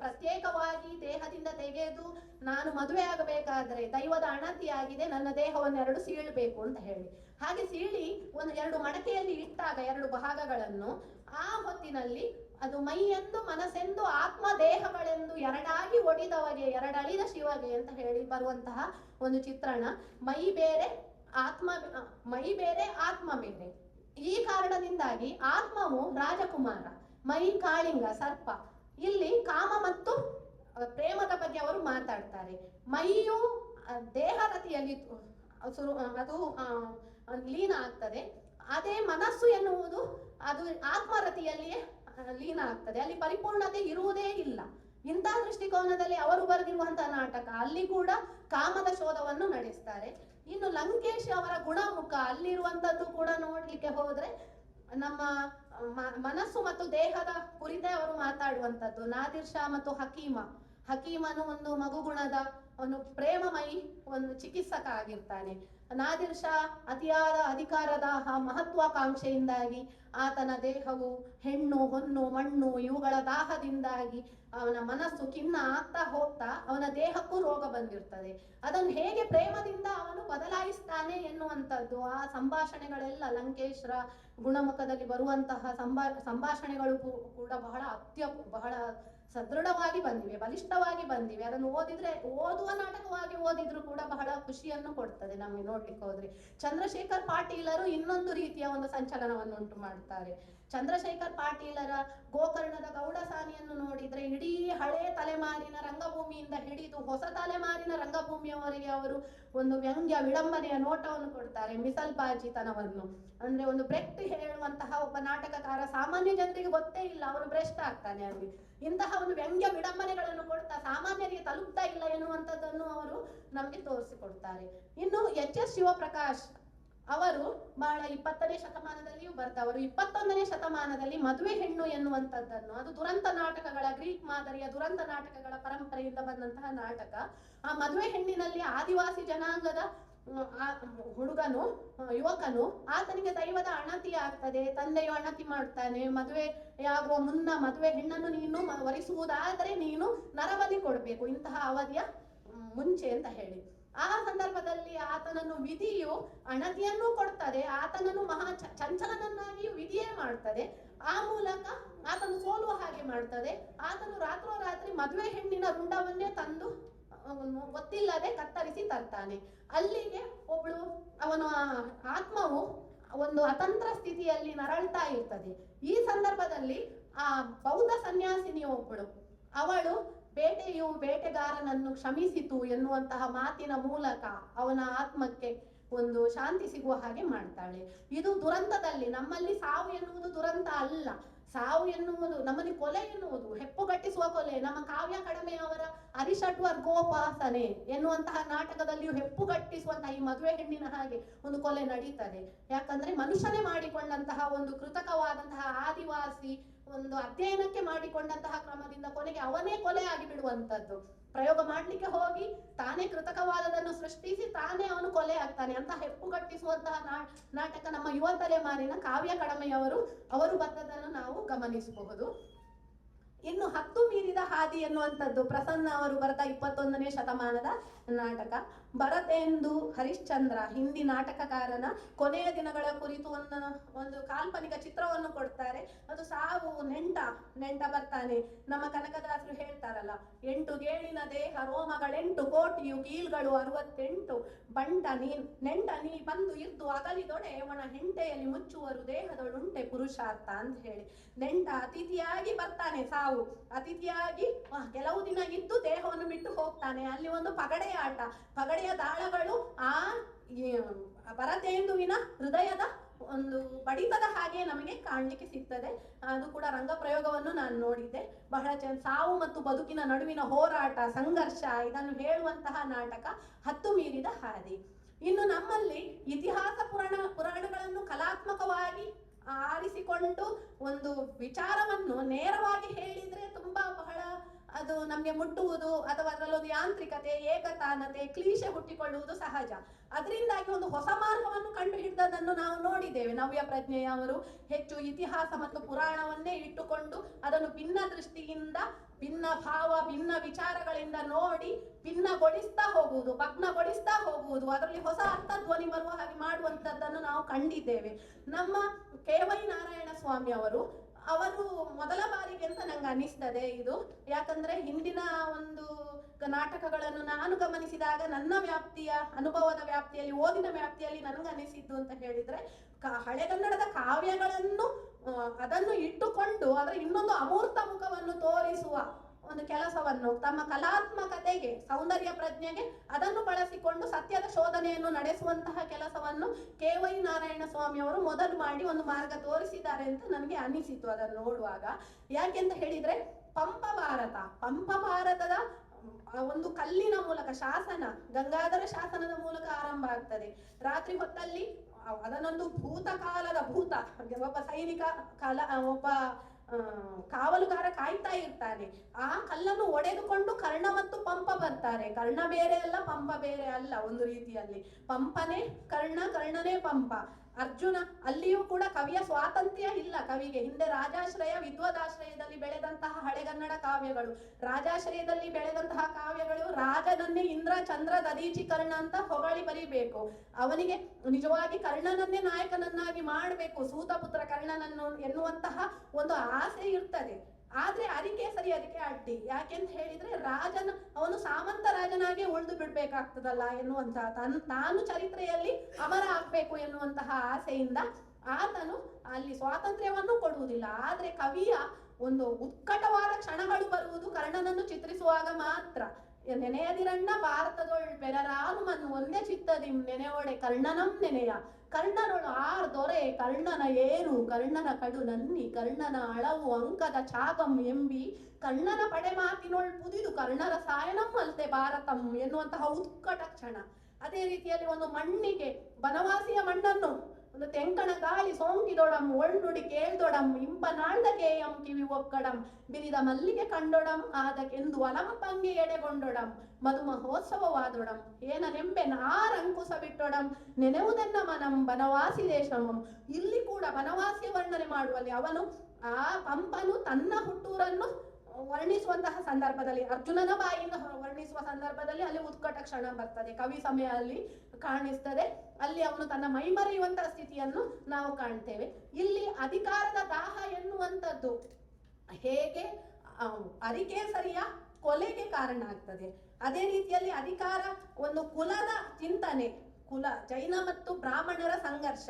ಪ್ರತ್ಯೇಕವಾಗಿ ದೇಹದಿಂದ ತೆಗೆದು ನಾನು ಮದುವೆ ಆಗಬೇಕಾದ್ರೆ ದೈವದ ಅಣತಿಯಾಗಿದೆ, ನನ್ನ ದೇಹವನ್ನು 2 ಸೀಳಬೇಕು ಅಂತ ಹೇಳಿ. ಹಾಗೆ ಸೀಳಿ 2 ಮಡಕೆಯಲ್ಲಿ ಇಟ್ಟಾಗ 2 ಭಾಗಗಳನ್ನು, ಆ ಹೊತ್ತಿನಲ್ಲಿ ಅದು ಮೈಯೆಂದು ಮನಸ್ಸೆಂದು ಆತ್ಮ ದೇಹಗಳೆಂದು ಎರಡಾಗಿ ಒಡಿದವಗೆ ಎರಡಳಿದ ಶಿವಗೆ ಅಂತ ಹೇಳಿ ಬರುವಂತಹ ಒಂದು ಚಿತ್ರಣ. ಮೈ ಬೇರೆ ಆತ್ಮ ಬೇರೆ, ಈ ಕಾರಣದಿಂದಾಗಿ ಆತ್ಮವು ರಾಜಕುಮಾರ, ಮೈ ಕಾಳಿಂಗ ಸರ್ಪ. ಇಲ್ಲಿ ಕಾಮ ಮತ್ತು ಪ್ರೇಮದ ಬಗ್ಗೆ ಅವರು ಮಾತಾಡ್ತಾರೆ. ಮೈಯು ದೇಹರತಿಯಲ್ಲಿ ಅದು ಲೀನ ಆಗ್ತದೆ. ಅದೇ ಮನಸ್ಸು ಎನ್ನುವುದು ಅದು ಆತ್ಮರತಿಯಲ್ಲಿಯೇ ಲೀನ ಆಗ್ತದೆ. ಅಲ್ಲಿ ಪರಿಪೂರ್ಣತೆ ಇರುವುದೇ ಇಲ್ಲ. ಇಂತಹ ದೃಷ್ಟಿಕೋನದಲ್ಲಿ ಅವರು ಬರೆದಿರುವಂತಹ ನಾಟಕ. ಅಲ್ಲಿ ಕೂಡ ಕಾಮದ ಶೋಧವನ್ನು ನಡೆಸ್ತಾರೆ. ಇನ್ನು ಲಂಕೇಶ್ ಅವರ ಗುಣಮುಖ ಅಲ್ಲಿರುವಂತದ್ದು ಕೂಡ ನೋಡ್ಲಿಕ್ಕೆ ಹೋದ್ರೆ ನಮ್ಮ ಮನಸ್ಸು ಮತ್ತು ದೇಹದ ಕುರಿತೇ ಅವರು ಮಾತಾಡುವಂಥದ್ದು. ನಾದಿರ್ ಶಾ ಮತ್ತು ಹಕೀಮನು ಒಂದು ಮಗುಗುಣದ ಒಂದು ಪ್ರೇಮಮಯಿ ಒಂದು ಚಿಕಿತ್ಸಕ ಆಗಿರ್ತಾನೆ. ನಾದಿರ್ ಶಾ ಅತಿಯಾದ ಅಧಿಕಾರದ ಮಹತ್ವಾಕಾಂಕ್ಷೆಯಿಂದಾಗಿ ಆತನ ದೇಹವು ಹೆಣ್ಣು ಹೊನ್ನು ಮಣ್ಣು ಇವುಗಳ ದಾಹದಿಂದಾಗಿ ಅವನ ಮನಸ್ಸು ಖಿನ್ನ ಆಗ್ತಾ ಹೋಗ್ತಾ ಅವನ ದೇಹಕ್ಕೂ ರೋಗ ಬಂದಿರ್ತದೆ. ಅದನ್ನು ಹೇಗೆ ಪ್ರೇಮದಿಂದ ಅವನು ಬದಲಾಯಿಸ್ತಾನೆ ಎನ್ನುವಂಥದ್ದು ಆ ಸಂಭಾಷಣೆಗಳೆಲ್ಲ ಲಂಕೇಶ್ರ ಗುಣಮುಖದಲ್ಲಿ ಬರುವಂತಹ ಸಂಭಾಷಣೆಗಳು ಕೂಡ ಬಹಳ ಸದೃಢವಾಗಿ ಬಂದಿವೆ, ಬಲಿಷ್ಠವಾಗಿ ಬಂದಿವೆ. ಅದನ್ನು ಓದುವ ನಾಟಕವಾಗಿ ಓದಿದ್ರು ಕೂಡ ಬಹಳ ಖುಷಿಯನ್ನು ಕೊಡ್ತದೆ ನಮಗೆ ನೋಡ್ಲಿಕ್ಕೆ ಹೋದ್ರೆ. ಚಂದ್ರಶೇಖರ್ ಪಾಟೀಲರು ಇನ್ನೊಂದು ರೀತಿಯ ಒಂದು ಸಂಚಲನವನ್ನು ಉಂಟು ಮಾಡ್ತಾರೆ. ಚಂದ್ರಶೇಖರ್ ಪಾಟೀಲರ ಗೋಕರ್ಣದ ಗೌಡಸಾನಿಯನ್ನು ನೋಡಿದ್ರೆ ಇಡೀ ಹಳೆ ತಲೆಮಾರಿನ ರಂಗಭೂಮಿಯಿಂದ ಹಿಡಿದು ಹೊಸ ತಲೆಮಾರಿನ ರಂಗಭೂಮಿಯವರಿಗೆ ಅವರು ಒಂದು ವ್ಯಂಗ್ಯ ವಿಡಂಬನೆಯ ನೋಟವನ್ನು ಕೊಡ್ತಾರೆ. ಮಿಸಲ್ಬಾಜಿತನವನ್ನು ಅಂದ್ರೆ ಒಂದು ಬ್ರೆಕ್ಟ್ ಹೇಳುವಂತಹ ಒಬ್ಬ ನಾಟಕಕಾರ ಸಾಮಾನ್ಯ ಜನರಿಗೆ ಗೊತ್ತೇ ಇಲ್ಲ, ಅವನು ಭ್ರಷ್ಟ ಆಗ್ತಾನೆ ಅಲ್ಲಿ. ಇಂತಹ ಒಂದು ವ್ಯಂಗ್ಯ ವಿಡಂಬನೆಗಳನ್ನು ಕೊಡ್ತಾ ಸಾಮಾನ್ಯರಿಗೆ ತಲುಪ್ತಾ ಇಲ್ಲ ಎನ್ನುವಂಥದ್ದನ್ನು ಅವರು ನಮಗೆ ತೋರಿಸಿಕೊಡ್ತಾರೆ. ಇನ್ನು ಎಚ್.ಎಸ್. ಶಿವಪ್ರಕಾಶ್ ಅವರು ಬಹಳ 20ನೇ ಶತಮಾನದಲ್ಲಿಯೂ ಬರ್ತವರು. 21ನೇ ಶತಮಾನದಲ್ಲಿ ಮದುವೆ ಹೆಣ್ಣು ಎನ್ನುವಂಥದ್ದನ್ನು, ಅದು ದುರಂತ ನಾಟಕಗಳ ಗ್ರೀಕ್ ಮಾದರಿಯ ದುರಂತ ನಾಟಕಗಳ ಪರಂಪರೆಯಿಂದ ಬಂದಂತಹ ನಾಟಕ. ಆ ಮದುವೆ ಹೆಣ್ಣಿನಲ್ಲಿ ಆದಿವಾಸಿ ಜನಾಂಗದ ಯುವಕನು ಆತನಿಗೆ ದೈವದ ಅಣತಿ ಆಗ್ತದೆ. ತಂದೆಯು ಅಣತಿ ಮಾಡ್ತಾನೆ, ಮದುವೆಯಾಗುವ ಮುನ್ನ ಮದುವೆ ಹೆಣ್ಣನ್ನು ನೀನು ವರಿಸುವುದಾದರೆ ನೀನು ನರಬಲಿ ಕೊಡ್ಬೇಕು ಇಂತಹ ಅವಧಿಯ ಮುಂಚೆ ಅಂತ ಹೇಳಿ. ಆ ಸಂದರ್ಭದಲ್ಲಿ ಆತನನ್ನು ವಿಧಿಯು ಅಣತಿಯನ್ನು ಕೊಡ್ತದೆ, ಆತನನ್ನು ಮಹಾ ಚಂಚಲನನ್ನಾಗಿಯೂ ವಿಧಿಯೇ ಮಾಡ್ತದೆ. ಆ ಮೂಲಕ ಆತನು ಸೋಲುವ ಹಾಗೆ ಮಾಡ್ತದೆ. ಆತನು ರಾತ್ರೋರಾತ್ರಿ ಮದುವೆ ಹೆಣ್ಣಿನ ರುಂಡವನ್ನೇ ತಂದು ಗೊತ್ತಿಲ್ಲದೆ ಕತ್ತರಿಸಿ ತರ್ತಾನೆ. ಅಲ್ಲಿಗೆ ಅವನ ಆತ್ಮವು ಒಂದು ಅತಂತ್ರ ಸ್ಥಿತಿಯಲ್ಲಿ ನರಳ್ತಾ ಇರ್ತದೆ. ಈ ಸಂದರ್ಭದಲ್ಲಿ ಆ ಬೌದ್ಧ ಸನ್ಯಾಸಿನಿ ಅವಳು ಬೇಟೆಯು ಬೇಟೆಗಾರನನ್ನು ಕ್ಷಮಿಸಿತು ಎನ್ನುವಂತಹ ಮಾತಿನ ಮೂಲಕ ಅವನ ಆತ್ಮಕ್ಕೆ ಒಂದು ಶಾಂತಿ ಸಿಗುವ ಹಾಗೆ ಮಾಡ್ತಾಳೆ. ಇದು ದುರಂತದಲ್ಲಿ. ನಮ್ಮಲ್ಲಿ ಸಾವು ಎನ್ನುವುದು ದುರಂತ ಅಲ್ಲ. ಸಾವು ಎನ್ನುವುದು ನಮ್ಮಲ್ಲಿ ಕೊಲೆ ಎನ್ನುವುದು ಹೆಪ್ಪುಗಟ್ಟಿಸುವ ಕೊಲೆ. ನಮ್ಮ ಕಾವ್ಯ ಕಡಿಮೆಯವರ ಅರಿಷಡ್ವರ್ಗೋಪಾಸನೆ ಎನ್ನುವಂತಹ ನಾಟಕದಲ್ಲಿಯೂ ಹೆಪ್ಪುಗಟ್ಟಿಸುವಂತಹ ಈ ಮದುವೆ ಹೆಣ್ಣಿನ ಹಾಗೆ ಒಂದು ಕೊಲೆ ನಡೀತದೆ. ಯಾಕಂದ್ರೆ ಮನುಷ್ಯನೇ ಮಾಡಿಕೊಂಡಂತಹ ಒಂದು ಕೃತಕವಾದಂತಹ ಆದಿವಾಸಿ ಒಂದು ಅಧ್ಯಯನಕ್ಕೆ ಮಾಡಿಕೊಂಡಂತಹ ಕ್ರಮದಿಂದ ಕೊನೆಗೆ ಅವನೇ ಕೊಲೆ ಆಗಿ ಬಿಡುವಂತದ್ದು. ಪ್ರಯೋಗ ಮಾಡ್ಲಿಕ್ಕೆ ಹೋಗಿ ತಾನೇ ಕೃತಕವಾದದನ್ನು ಸೃಷ್ಟಿಸಿ ತಾನೇ ಅವನು ಕೊಲೆ ಆಗ್ತಾನೆ ಅಂತ ಹೆಪ್ಪುಗಟ್ಟಿಸುವಂತಹ ನಾಟಕ ನಮ್ಮ ಯುವ ತಲೆಮಾರಿನ ಕಾವ್ಯ ಕಡಿಮೆಯವರು ಬದ್ದದನ್ನು ನಾವು ಗಮನಿಸಬಹುದು. ಇನ್ನು ಹತ್ತು ಮೀರಿದ ಹಾದಿ ಎನ್ನುವಂಥದ್ದು ಪ್ರಸನ್ನ ಅವರು ಬರೆದ 21ನೇ ಶತಮಾನದ ನಾಟಕ. ಭರತೇಂದು ಹರಿಶ್ಚಂದ್ರ ಹಿಂದಿ ನಾಟಕಕಾರನ ಕೊನೆಯ ದಿನಗಳ ಕುರಿತು ಒಂದು ಕಾಲ್ಪನಿಕ ಚಿತ್ರವನ್ನು ಕೊಡ್ತಾರೆ. ಅದು ಸಾವು ನೆಂಟ ಬರ್ತಾನೆ. ನಮ್ಮ ಕನಕದಾಸರು ಹೇಳ್ತಾರಲ್ಲ, 8 ಗೇಳಿನ ದೇಹ ರೋಮಗಳೆಂಟು ಕೋಟಿಯು ಕೀಲ್ಗಳು 68 ನೆಂಟ ನೀ ಬಂದು ಇದ್ದು ಅಗಲಿದೊಡೆ ಅವನ ಹೆಂಟೆಯಲ್ಲಿ ಮುಚ್ಚುವರು ದೇಹದೊಳುಂಟೆ ಪುರುಷಾರ್ಥ ಅಂತ ಹೇಳಿ. ನೆಂಟ ಅತಿಥಿಯಾಗಿ ಬರ್ತಾನೆ, ಸಾವು ಅತಿಥಿಯಾಗಿ ಕೆಲವು ದಿನ ಇದ್ದು ದೇಹವನ್ನು ಬಿಟ್ಟು ಹೋಗ್ತಾನೆ. ಅಲ್ಲಿ ಒಂದು ಪಗಡೆಯ ಆಟ, ಪಗಡೆಯ ದಾಳಗಳು ಆ ಭರತೇಂದುವಿನ ಹೃದಯದ ಒಂದು ಬಡಿತದ ಹಾಗೆ ನಮಗೆ ಕಾಣಲಿಕ್ಕೆ ಸಿಗ್ತದೆ. ಅದು ಕೂಡ ರಂಗ ಪ್ರಯೋಗವನ್ನು ನಾನು ನೋಡಿದ್ದೆ. ಬಹಳ ಸಾವು ಮತ್ತು ಬದುಕಿನ ನಡುವಿನ ಹೋರಾಟ, ಸಂಘರ್ಷ ಇದನ್ನು ಹೇಳುವಂತಹ ನಾಟಕ ಹತ್ತು ಮೀರಿದ ಹಾದಿ. ಇನ್ನು ನಮ್ಮಲ್ಲಿ ಇತಿಹಾಸ ಪುರಾಣಗಳನ್ನು ಕಲಾತ್ಮಕವಾಗಿ ಆರಿಸಿಕೊಂಡು ಒಂದು ವಿಚಾರವನ್ನು ನೇರವಾಗಿ ಹೇಳಿದ್ರೆ ಬಹಳ ಅದು ನಮ್ಗೆ ಮುಟ್ಟುವುದು ಅಥವಾ ಅದರಲ್ಲೊಂದು ಯಾಂತ್ರಿಕತೆ, ಏಕತಾನತೆ, ಕ್ಲೀಶೆ ಹುಟ್ಟಿಕೊಳ್ಳುವುದು ಸಹಜ. ಅದರಿಂದಾಗಿ ಒಂದು ಹೊಸ ಮಾರ್ಗವನ್ನು ಕಂಡು ಹಿಡಿದದನ್ನು ನಾವು ನೋಡಿದ್ದೇವೆ. ನವ್ಯ ಪ್ರಜ್ಞೆಯವರು ಹೆಚ್ಚು ಇತಿಹಾಸ ಮತ್ತು ಪುರಾಣವನ್ನೇ ಇಟ್ಟುಕೊಂಡು ಅದನ್ನು ಭಿನ್ನ ದೃಷ್ಟಿಯಿಂದ, ಭಿನ್ನ ಭಾವ, ಭಿನ್ನ ವಿಚಾರಗಳಿಂದ ನೋಡಿ ಭಿನ್ನಗೊಳಿಸ್ತಾ ಹೋಗುವುದು, ಭಗ್ನಗೊಳಿಸ್ತಾ ಹೋಗುವುದು, ಅದರಲ್ಲಿ ಹೊಸ ಅರ್ಥಧ್ವನಿ ಬರುವ ಹಾಗೆ ಮಾಡುವಂಥದ್ದನ್ನು ನಾವು ಕಂಡಿದ್ದೇವೆ. ನಮ್ಮ ಕೆ.ವೈ. ನಾರಾಯಣ ಸ್ವಾಮಿ ಅವರು ಮೊದಲ ಬಾರಿಗೆ ಅಂತ ನಂಗೆ ಅನಿಸ್ತದೆ ಇದು. ಯಾಕಂದ್ರೆ ಹಿಂದಿನ ಒಂದು ನಾಟಕಗಳನ್ನು ನಾನು ಗಮನಿಸಿದಾಗ ನನ್ನ ವ್ಯಾಪ್ತಿಯ ಅನುಭವದ ವ್ಯಾಪ್ತಿಯಲ್ಲಿ ಓದಿನ ವ್ಯಾಪ್ತಿಯಲ್ಲಿ ನನಗನಿಸಿದ್ದು ಅಂತ ಹೇಳಿದ್ರೆ ಹಳೆಗನ್ನಡದ ಕಾವ್ಯಗಳನ್ನು ಅದನ್ನು ಇಟ್ಟುಕೊಂಡು ಅದರ ಇನ್ನೊಂದು ಅಮೂರ್ತ ಮುಖವನ್ನು ತೋರಿಸುವ ಒಂದು ಕೆಲಸವನ್ನು ತಮ್ಮ ಕಲಾತ್ಮಕತೆಗೆ ಸೌಂದರ್ಯ ಪ್ರಜ್ಞೆಗೆ ಅದನ್ನು ಬಳಸಿಕೊಂಡು ಸತ್ಯದ ಶೋಧನೆಯನ್ನು ನಡೆಸುವಂತಹ ಕೆಲಸವನ್ನು ಕೆ.ವೈ. ನಾರಾಯಣ ಸ್ವಾಮಿ ಅವರು ಮೊದಲು ಮಾಡಿ ಒಂದು ಮಾರ್ಗ ತೋರಿಸಿದ್ದಾರೆ ಅಂತ ನನಗೆ ಅನಿಸಿತು ಅದನ್ನು ನೋಡುವಾಗ. ಯಾಕೆಂತ ಹೇಳಿದ್ರೆ ಪಂಪ ಭಾರತದ ಒಂದು ಕಲ್ಲಿನ ಮೂಲಕ ಶಾಸನ, ಗಂಗಾಧರ ಶಾಸನದ ಮೂಲಕ ಆರಂಭ ಆಗ್ತದೆ. ರಾತ್ರಿ ಹೊತ್ತಲ್ಲಿ ಅದನ್ನೊಂದು ಭೂತಕಾಲದ ಒಬ್ಬ ಸೈನಿಕ ಒಬ್ಬ ಕಾವಲುಗಾರ ಕಾಯ್ತಾ ಇರ್ತಾನೆ. ಆ ಕಲ್ಲನ್ನು ಒಡೆದುಕೊಂಡು ಕರ್ಣ ಮತ್ತು ಪಂಪ ಬರ್ತಾರೆ. ಕರ್ಣ ಬೇರೆ ಅಲ್ಲ, ಪಂಪ ಬೇರೆ ಅಲ್ಲ. ಒಂದು ರೀತಿಯಲ್ಲಿ ಪಂಪನೇ ಕರ್ಣ, ಕರ್ಣನೇ ಪಂಪ. ಅರ್ಜುನ ಅಲ್ಲಿಯೂ ಕೂಡ ಕವಿಯ ಸ್ವಾತಂತ್ರ್ಯ ಇಲ್ಲ. ಕವಿಗೆ ಹಿಂದೆ ರಾಜಾಶ್ರಯ ವಿದ್ವದಾಶ್ರಯದಲ್ಲಿ ಬೆಳೆದಂತಹ ಹಳೆಗನ್ನಡ ಕಾವ್ಯಗಳು, ರಾಜಾಶ್ರಯದಲ್ಲಿ ಬೆಳೆದಂತಹ ಕಾವ್ಯಗಳು ರಾಜನನ್ನೇ ಇಂದ್ರ ಚಂದ್ರ ದದೀಚಿ ಕರ್ಣ ಅಂತ ಹೊಗಳಿ ಬರೀಬೇಕು. ಅವನಿಗೆ ನಿಜವಾಗಿ ಕರ್ಣನನ್ನೇ ನಾಯಕನನ್ನಾಗಿ ಮಾಡಬೇಕು, ಸೂತಪುತ್ರ ಕರ್ಣನನ್ನು ಎನ್ನುವಂತಹ ಒಂದು ಆಸೆ ಇರ್ತದೆ. ಆದ್ರೆ ಅರಿಕೇಸರಿ ಅದಕ್ಕೆ ಅಡ್ಡಿ. ಯಾಕೆಂತ ಹೇಳಿದ್ರೆ ಅವನು ಸಾಮಂತ ರಾಜನಾಗಿ ಉಳಿದು ಬಿಡ್ಬೇಕಾಗ್ತದಲ್ಲ ಎನ್ನುವಂತಹ ತಾನು ಚರಿತ್ರೆಯಲ್ಲಿ ಅಮರ ಆಗ್ಬೇಕು ಎನ್ನುವಂತಹ ಆಸೆಯಿಂದ ಆತನು ಅಲ್ಲಿ ಸ್ವಾತಂತ್ರ್ಯವನ್ನು ಕೊಡುವುದಿಲ್ಲ. ಆದ್ರೆ ಕವಿಯ ಒಂದು ಉತ್ಕಟವಾದ ಕ್ಷಣಗಳು ಬರುವುದು ಕರ್ಣನನ್ನು ಚಿತ್ರಿಸುವಾಗ ಮಾತ್ರ. ನೆನೆಯದಿರಣ್ಣ ಭಾರತದೊಳ್ ಪೆರರಾನು ಮನ್ ಒಂದೇ ಚಿತ್ತದಿ ನೆನೆಯೊಡೆ ಕರ್ಣನಂ ನೆನೆಯ. ಕರ್ಣನೊಳು ಆರ್ ದೊರೆ ಕರ್ಣನ ಏರು ಕರ್ಣನ ಕಡು ನನ್ನಿ ಕರ್ಣನ ಅಳವು ಅಂಕದ ಚಾಗಂ ಎಂಬಿ ಕರ್ಣನ ಪಡೆ ಮಾತಿನೊಳ್ ಪುದಿದು ಕರ್ಣರ ಸಾಯನಂ ಅಲ್ತೆ ಭಾರತಂ ಎನ್ನುವಂತಹ ಉತ್ಕಟ ಕ್ಷಣ. ಅದೇ ರೀತಿಯಲ್ಲಿ ಒಂದು ಮಣ್ಣಿಗೆ ಬನವಾಸಿಯ ಮಣ್ಣನ್ನು ಒಂದು ತೆಂಕಣ ಗಾಳಿ ಸೋಂಕಿದೊಡಂ ಒಳ್ಳುಡಿ ಕೇಳ್ದೊಡಂ ಇಂಪನಾಳ್ದ ಕೇಯಂ ಕಿವಿ ಒಕ್ಕಡಂ ಬಿರಿದ ಮಲ್ಲಿಗೆ ಕಂಡೊಡಂ ಆದಕೆಂದು ಅಲಂಪಂಗೆ ಎಡೆಗೊಂಡೊಡಂ ಮಧುಮಹೋತ್ಸವವಾದೊಡಂ ಏನ ನೆಂಬೆ ನಾರಂಕುಶ ಬಿಟ್ಟೊಡಂ ನೆನೆವುದೆನ್ನ ಮನಂ ಬನವಾಸಿ ದೇಶಮಂ. ಇಲ್ಲಿ ಕೂಡ ಬನವಾಸಿಯ ವರ್ಣನೆ ಮಾಡುವಲ್ಲಿ ಅವನು ಆ ಪಂಪನು ತನ್ನ ಹುಟ್ಟೂರನ್ನು ವರ್ಣಿಸುವಂತಹ ಸಂದರ್ಭದಲ್ಲಿ, ಅರ್ಜುನನ ಬಾಯಿಂದ ವರ್ಣಿಸುವ ಸಂದರ್ಭದಲ್ಲಿ ಅಲ್ಲಿ ಉತ್ಕಟ ಕ್ಷಣ ಬರ್ತದೆ, ಕವಿ ಸಮಯ ಅಲ್ಲಿ ಕಾಣಿಸ್ತದೆ. ಅಲ್ಲಿ ಅವನು ತನ್ನ ಮೈಮರೆಯುವಂತಹ ಸ್ಥಿತಿಯನ್ನು ನಾವು ಕಾಣ್ತೇವೆ. ಇಲ್ಲಿ ಅಧಿಕಾರದ ದಾಹ ಎನ್ನುವಂಥದ್ದು ಹೇಗೆ ಅರಿಕೇಸರಿಯ ಕೊಲೆಗೆ ಕಾರಣ ಆಗ್ತದೆ, ಅದೇ ರೀತಿಯಲ್ಲಿ ಅಧಿಕಾರ ಒಂದು ಕುಲದ ಚಿಂತನೆ, ಜೈನ ಮತ್ತು ಬ್ರಾಹ್ಮಣರ ಸಂಘರ್ಷ,